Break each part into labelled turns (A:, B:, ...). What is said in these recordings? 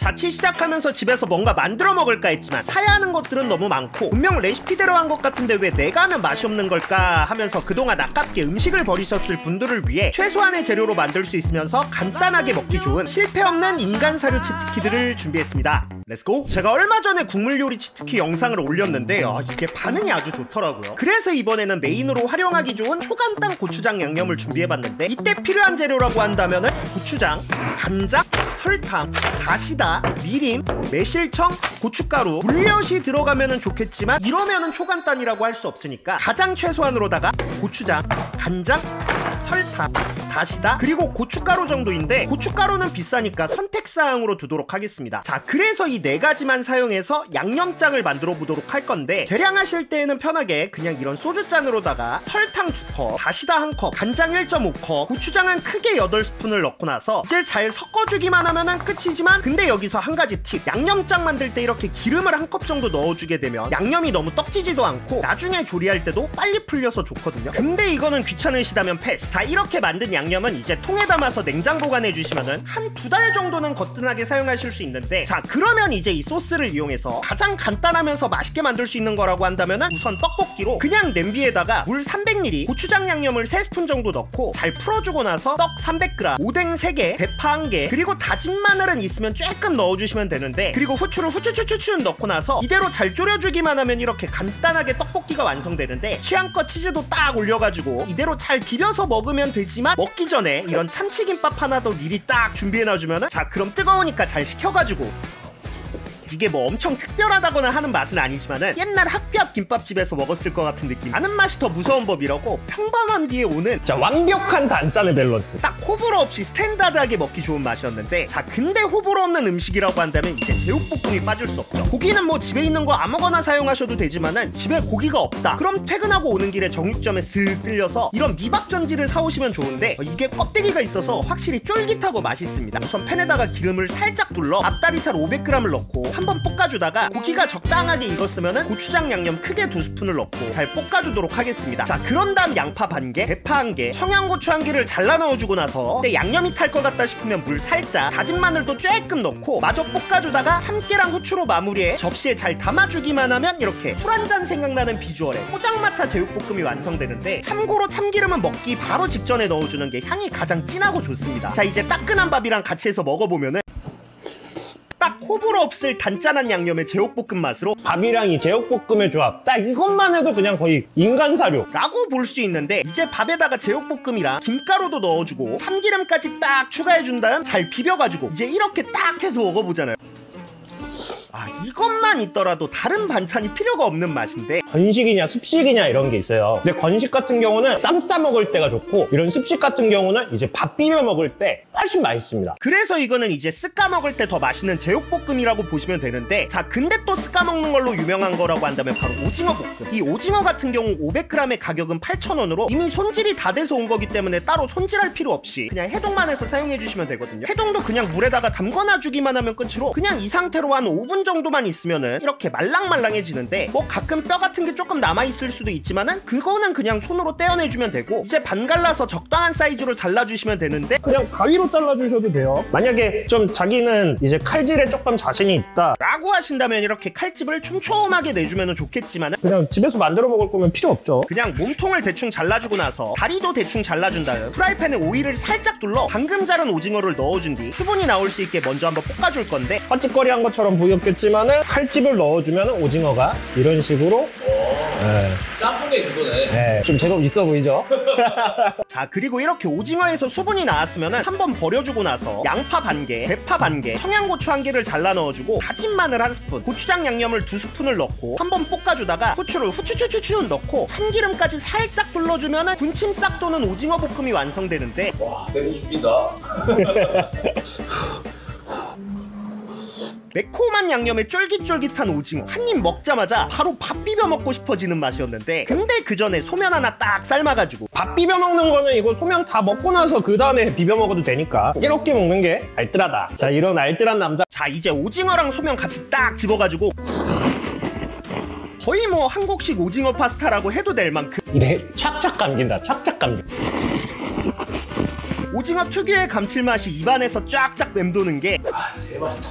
A: 자취 시작하면서 집에서 뭔가 만들어 먹을까 했지만 사야 하는 것들은 너무 많고 분명 레시피대로 한 것 같은데 왜 내가 하면 맛이 없는 걸까 하면서 그동안 아깝게 음식을 버리셨을 분들을 위해 최소한의 재료로 만들 수 있으면서 간단하게 먹기 좋은 실패 없는 인간 사료 치트키들을 준비했습니다. 렛츠고! 제가 얼마 전에 국물 요리 치트키 영상을 올렸는데 이게 반응이 아주 좋더라고요. 그래서 이번에는 메인으로 활용하기 좋은 초간단 고추장 양념을 준비해봤는데 이때 필요한 재료라고 한다면은 고추장, 간장, 설탕, 다시다, 미림, 매실청, 고춧가루, 물엿이 들어가면은 좋겠지만 이러면은 초간단이라고 할 수 없으니까 가장 최소한으로다가 고추장, 간장, 설탕, 다시다, 그리고 고춧가루 정도인데 고춧가루는 비싸니까 선택사항으로 두도록 하겠습니다. 자, 그래서 이 4가지만 사용해서 양념장을 만들어 보도록 할 건데 계량하실 때에는 편하게 그냥 이런 소주잔으로다가 설탕 2컵, 다시다 1컵, 간장 1.5컵, 고추장은 크게 8스푼을 넣고 나서 이제 잘 섞어주기만 하면은 끝이지만, 근데 여기서 한 가지 팁. 양념장 만들 때 이렇게 기름을 1컵 정도 넣어주게 되면 양념이 너무 떡지지도 않고 나중에 조리할 때도 빨리 풀려서 좋거든요. 근데 이거는 귀찮으시다면 패스. 자, 이렇게 만든 양념은 이제 통에 담아서 냉장 보관해 주시면은 한 2달 정도는 거뜬하게 사용하실 수 있는데, 자, 그러면 이제 이 소스를 이용해서 가장 간단하면서 맛있게 만들 수 있는 거라고 한다면은 우선 떡볶이로 그냥 냄비에다가 물 300ml, 고추장 양념을 3스푼 정도 넣고 잘 풀어주고 나서 떡 300g, 오뎅 3개, 대파 1개, 그리고 다진 마늘은 있으면 조금 넣어주시면 되는데, 그리고 후추를 후추추추추 넣고 나서 이대로 잘 졸여주기만 하면 이렇게 간단하게 떡볶이가 완성되는데, 취향껏 치즈도 딱 올려가지고 이대로 잘 비벼서 먹으면 되지만 먹기 전에 이런 참치김밥 하나 더 미리 딱 준비해놔주면은, 자, 그럼 뜨거우니까 잘 식혀가지고, 이게 뭐 엄청 특별하다거나 하는 맛은 아니지만은 옛날 학교 앞 김밥집에서 먹었을 것 같은 느낌. 아는 맛이 더 무서운 법이라고 평범한 뒤에 오는
B: 자, 완벽한 단짠의 밸런스.
A: 딱 호불호 없이 스탠다드하게 먹기 좋은 맛이었는데, 자, 근데 호불호 없는 음식이라고 한다면 이제 제육볶음이 빠질 수 없죠. 고기는 뭐 집에 있는 거 아무거나 사용하셔도 되지만은 집에 고기가 없다, 그럼 퇴근하고 오는 길에 정육점에 쓱 들려서 이런 미박전지를 사오시면 좋은데 이게 껍데기가 있어서 확실히 쫄깃하고 맛있습니다. 우선 팬에다가 기름을 살짝 둘러 앞다리살 500g을 넣고 한번 볶아주다가 고기가 적당하게 익었으면은 고추장 양념 크게 2스푼을 넣고 잘 볶아주도록 하겠습니다. 자, 그런 다음 양파 반개, 대파 1개, 청양고추 1개를 잘라 넣어주고 나서 근데 양념이 탈 것 같다 싶으면 물 살짝, 다진 마늘도 조금 넣고 마저 볶아주다가 참깨랑 후추로 마무리해 접시에 잘 담아주기만 하면 이렇게 술 한잔 생각나는 비주얼의 포장마차 제육볶음이 완성되는데, 참고로 참기름은 먹기 바로 직전에 넣어주는 게 향이 가장 진하고 좋습니다. 자, 이제 따끈한 밥이랑 같이 해서 먹어보면은 딱 호불호 없을 단짠한 양념의 제육볶음 맛으로
B: 밥이랑 이 제육볶음의 조합, 딱 이것만 해도 그냥 거의 인간 사료
A: 라고 볼 수 있는데, 이제 밥에다가 제육볶음이랑 김가루도 넣어주고 참기름까지 딱 추가해준 다음 잘 비벼가지고 이제 이렇게 딱 해서 먹어보잖아요. 이것만 있더라도 다른 반찬이 필요가 없는 맛인데,
B: 건식이냐 습식이냐 이런 게 있어요. 근데 건식 같은 경우는 쌈 싸 먹을 때가 좋고, 이런 습식 같은 경우는 이제 밥 비벼 먹을 때 훨씬 맛있습니다.
A: 그래서 이거는 이제 쓱까 먹을 때 더 맛있는 제육볶음이라고 보시면 되는데, 자, 근데 또 쓱까 먹는 걸로 유명한 거라고 한다면 바로 오징어 볶음. 이 오징어 같은 경우 500g의 가격은 8,000원으로 이미 손질이 다 돼서 온 거기 때문에 따로 손질할 필요 없이 그냥 해동만 해서 사용해 주시면 되거든요. 해동도 그냥 물에다가 담궈놔 주기만 하면 끝으로 그냥 이 상태로 한 5분 정도만 있으면은 이렇게 말랑말랑해지는데, 뭐 가끔 뼈 같은 게 조금 남아있을 수도 있지만은 그거는 그냥 손으로 떼어내주면 되고, 이제 반 갈라서 적당한 사이즈로 잘라주시면 되는데,
B: 그냥 가위로 잘라주셔도 돼요. 만약에 좀 자기는 이제 칼질에 조금 자신이 있다
A: 라고 하신다면 이렇게 칼집을 촘촘하게 내주면 좋겠지만은
B: 그냥 집에서 만들어 먹을 거면 필요 없죠.
A: 그냥 몸통을 대충 잘라주고 나서 다리도 대충 잘라준 다음 프라이팬에 오일을 살짝 둘러 방금 자른 오징어를 넣어준 뒤 수분이 나올 수 있게 먼저 한번 볶아줄 건데,
B: 헛짓거리한 것처럼 보였겠지만은 칼집을 넣어주면 오징어가 이런 식으로
C: 짬뽕의 그거네.
B: 네, 좀 제법 있어 보이죠?
A: 자, 그리고 이렇게 오징어에서 수분이 나왔으면은 한번 버려주고 나서 양파 반개, 대파 반개, 청양고추 1개를 잘라 넣어주고 다진 마늘 1스푼, 고추장 양념을 2스푼을 넣고 한번 볶아주다가 후추를 후추추추추 넣고 참기름까지 살짝 둘러주면은 군침 싹 도는 오징어 볶음이 완성되는데,
C: 와, 내가 죽인다.
A: 매콤한 양념에 쫄깃쫄깃한 오징어 한 입 먹자마자 바로 밥 비벼 먹고 싶어지는 맛이었는데, 근데 그 전에 소면 하나 딱 삶아가지고
B: 밥 비벼 먹는 거는 이거 소면 다 먹고 나서 그 다음에 비벼 먹어도 되니까 이렇게 먹는 게 알뜰하다. 자, 이런 알뜰한 남자.
A: 자, 이제 오징어랑 소면 같이 딱 집어가지고 거의 뭐 한국식 오징어 파스타라고 해도 될 만큼
B: 입에 착착 감긴다. 착착 감긴다.
A: 오징어 특유의 감칠맛이 입안에서 쫙쫙 맴도는 게
C: 아, 제일 맛있다.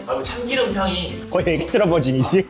C: 아, 이거 참기름 향이.
B: 거의 엑스트라 버진이지.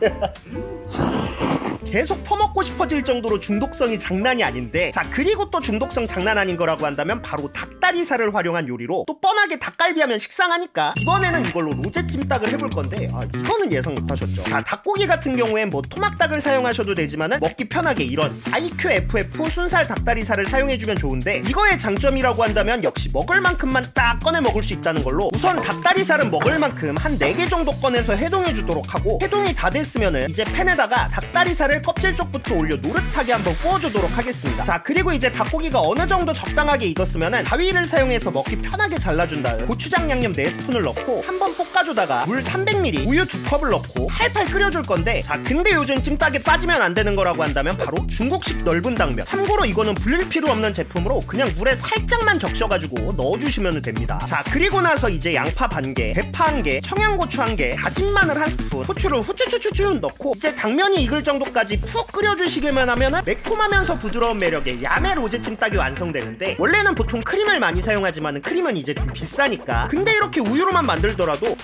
A: 계속 퍼먹고 싶어질 정도로 중독성이 장난이 아닌데, 자 그리고 또 중독성 장난 아닌 거라고 한다면 바로 닭다리살을 활용한 요리로, 또 뻔하게 닭갈비 하면 식상하니까 이번에는 이걸로 로제 찜닭을 해볼 건데, 이거는 예상 못하셨죠. 자 닭고기 같은 경우엔 뭐 토막닭을 사용하셔도 되지만은 먹기 편하게 이런 IQFF 순살 닭다리살을 사용해주면 좋은데, 이거의 장점이라고 한다면 역시 먹을 만큼만 딱 꺼내 먹을 수 있다는 걸로, 우선 닭다리살은 먹을 만큼 한 4개 정도 꺼내서 해동해주도록 하고, 해동이 다 됐으면은 이제 팬에다가 닭다리살을 껍질 쪽부터 올려 노릇하게 한번 구워주도록 하겠습니다. 자 그리고 이제 닭고기가 어느 정도 적당하게 익었으면은 가위를 사용해서 먹기 편하게 잘라준 다음 고추장 양념 4스푼을 넣고 한번 볶아주다가 물 300ml, 우유 2컵을 넣고 팔팔 끓여줄 건데, 자 근데 요즘 찜닭에 빠지면 안 되는 거라고 한다면 바로 중국식 넓은 당면. 참고로 이거는 불릴 필요 없는 제품으로 그냥 물에 살짝만 적셔가지고 넣어주시면 됩니다. 자 그리고 나서 이제 양파 반개, 대파 1개, 청양고추 1개, 다진 마늘 1스푼, 후추를 후추추추추 넣고 이제 당면이 익을 정도까지 푹 끓여주시기만 하면은 매콤하면서 부드러운 매력의 야매 로제 찜닭이 완성되는데, 원래는 보통 크림을 많이 사용하지만 크림은 이제 좀 비싸니까, 근데 이렇게 우유로만 만들더라도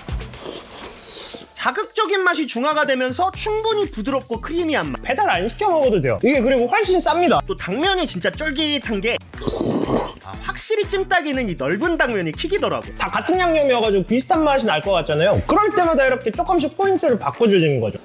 A: 자극적인 맛이 중화가 되면서 충분히 부드럽고 크리미한 맛.
B: 배달 안 시켜 먹어도 돼요. 이게 그리고 훨씬 쌉니다.
A: 또 당면이 진짜 쫄깃한 게 확실히 찜닭에는 이 넓은 당면이 킥이더라고.
B: 다 같은 양념이어가지고 비슷한 맛이 날 것 같잖아요. 그럴 때마다 이렇게 조금씩 포인트를 바꿔주시는 거죠.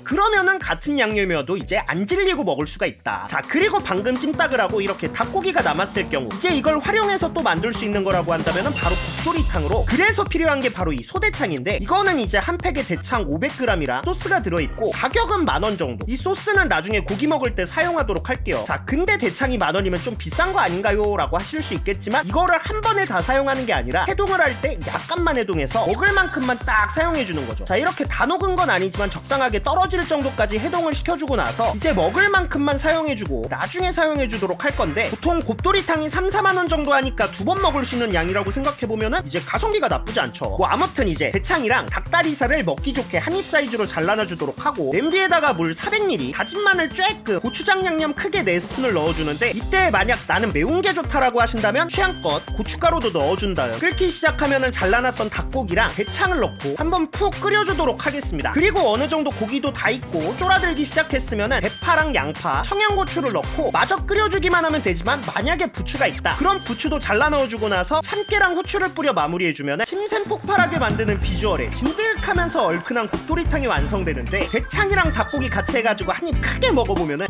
A: 그러면은 같은 양념이어도 이제 안 질리고 먹을 수가 있다. 자 그리고 방금 찜닭을 하고 이렇게 닭고기가 남았을 경우, 이제 이걸 활용해서 또 만들 수 있는 거라고 한다면은 바로 국도리탕으로, 그래서 필요한 게 바로 이 소대창인데, 이거는 이제 한 팩에 대창 500g이랑 소스가 들어있고 가격은 10,000원 정도. 이 소스는 나중에 고기 먹을 때 사용하도록 할게요. 자 근데 대창이 10,000원이면 좀 비싼 거 아닌가요? 라고 하실 수 있겠지만, 이거를 한 번에 다 사용하는 게 아니라 해동을 할 때 약간만 해동해서 먹을 만큼만 딱 사용해주는 거죠. 자 이렇게 다 녹은 건 아니지만 적당하게 떨어질 정도까지 해동을 시켜주고 나서 이제 먹을 만큼만 사용해주고 나중에 사용해주도록 할 건데, 보통 곱돌이탕이 3-4만원 정도 하니까 2번 먹을 수 있는 양이라고 생각해보면은 이제 가성비가 나쁘지 않죠. 뭐 아무튼 이제 대창이랑 닭다리살을 먹기 좋게 한입 사이즈로 잘라놔주도록 하고, 냄비에다가 물 400ml, 다진 마늘 쬐끔, 고추장 양념 크게 4스푼을 넣어주는데, 이때 만약 나는 매운 게 좋다라고 하신다면 취향껏 고춧가루도 넣어준 다음 끓기 시작하면은 잘라놨던 닭고기랑 대창을 넣고 한번 푹 끓여주도록 하겠습니다. 그리고 어느 정도 고기도 다 익고 쫄아들기 시작했으면은 대파랑 양파, 청양고추를 넣고 마저 끓여주기만 하면 되지만, 만약에 부추가 있다 그럼 부추도 잘라 넣어주고 나서 참깨랑 후추를 뿌려 마무리해주면은 침샘 폭발하게 만드는 비주얼에 진득하면서 얼큰한 곱돌이탕이 완성되는데, 대창이랑 닭고기 같이 해가지고 한입 크게 먹어보면은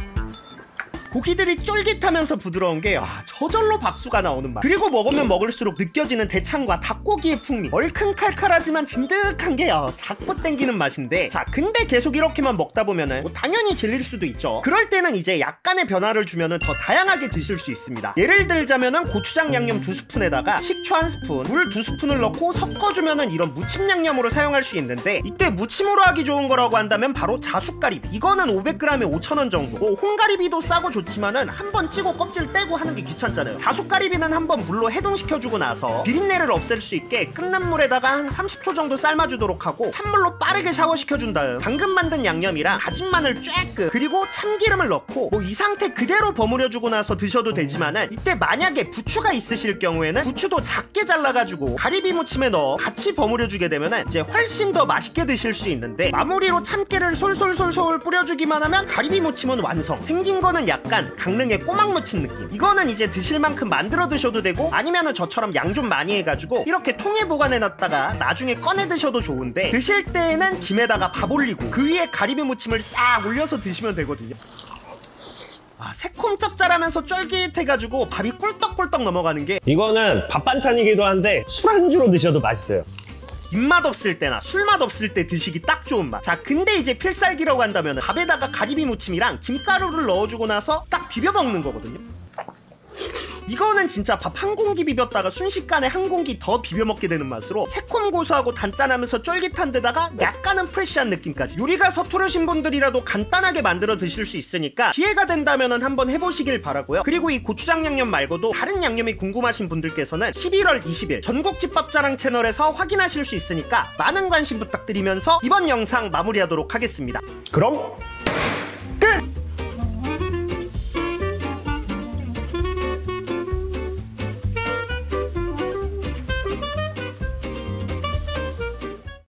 A: 고기들이 쫄깃하면서 부드러운 게 저절로 박수가 나오는 맛. 그리고 먹으면 먹을수록 느껴지는 대창과 닭고기의 풍미, 얼큰 칼칼하지만 진득한 게 자꾸 땡기는 맛인데, 자 근데 계속 이렇게만 먹다 보면은 뭐 당연히 질릴 수도 있죠. 그럴 때는 이제 약간의 변화를 주면은 더 다양하게 드실 수 있습니다. 예를 들자면은 고추장 양념 2스푼에다가 식초 1스푼, 물 2스푼을 넣고 섞어주면은 이런 무침 양념으로 사용할 수 있는데, 이때 무침으로 하기 좋은 거라고 한다면 바로 자숙가리비. 이거는 500g에 5,000원 정도. 뭐 홍가리비도 싸고 좋지만은 한번 찌고 껍질 떼고 하는 게 귀찮잖아요. 자숙가리비는 한번 물로 해동시켜주고 나서 비린내를 없앨 수 있게 끓는 물에다가 한 30초 정도 삶아주도록 하고, 찬물로 빠르게 샤워시켜준 다음 방금 만든 양념이랑 다진 마늘 쬐끔, 그리고 참기름을 넣고 뭐 이 상태 그대로 버무려주고 나서 드셔도 되지만은, 이때 만약에 부추가 있으실 경우에는 부추도 작게 잘라가지고 가리비 무침에 넣어 같이 버무려주게 되면은 이제 훨씬 더 맛있게 드실 수 있는데, 마무리로 참깨를 솔솔솔솔 뿌려주기만 하면 가리비 무침은 완성. 생긴 거는 약간 강릉의 꼬막 무침 느낌. 이거는 이제 드실 만큼 만들어 드셔도 되고, 아니면은 저처럼 양 좀 많이 해가지고 이렇게 통에 보관해 놨다가 나중에 꺼내 드셔도 좋은데, 드실 때에는 김에다가 밥 올리고 그 위에 가리비 무침을 싹 올려서 드시면 되거든요. 새콤 짭짤하면서 쫄깃해가지고 밥이 꿀떡꿀떡 넘어가는 게,
B: 이거는 밥 반찬이기도 한데 술안주로 드셔도 맛있어요.
A: 입맛 없을 때나 술맛 없을 때 드시기 딱 좋은 맛. 자 근데 이제 필살기라고 한다면 밥에다가 가리비 무침이랑 김가루를 넣어주고 나서 딱 비벼 먹는 거거든요. 이거는 진짜 밥 한 공기 비볐다가 순식간에 한 공기 더 비벼 먹게 되는 맛으로 새콤 고소하고 단짠하면서 쫄깃한 데다가 약간은 프레시한 느낌까지. 요리가 서투르신 분들이라도 간단하게 만들어 드실 수 있으니까 기회가 된다면 한번 해보시길 바라고요. 그리고 이 고추장 양념 말고도 다른 양념이 궁금하신 분들께서는 11월 20일 전국집밥자랑 채널에서 확인하실 수 있으니까 많은 관심 부탁드리면서 이번 영상 마무리하도록 하겠습니다.
B: 그럼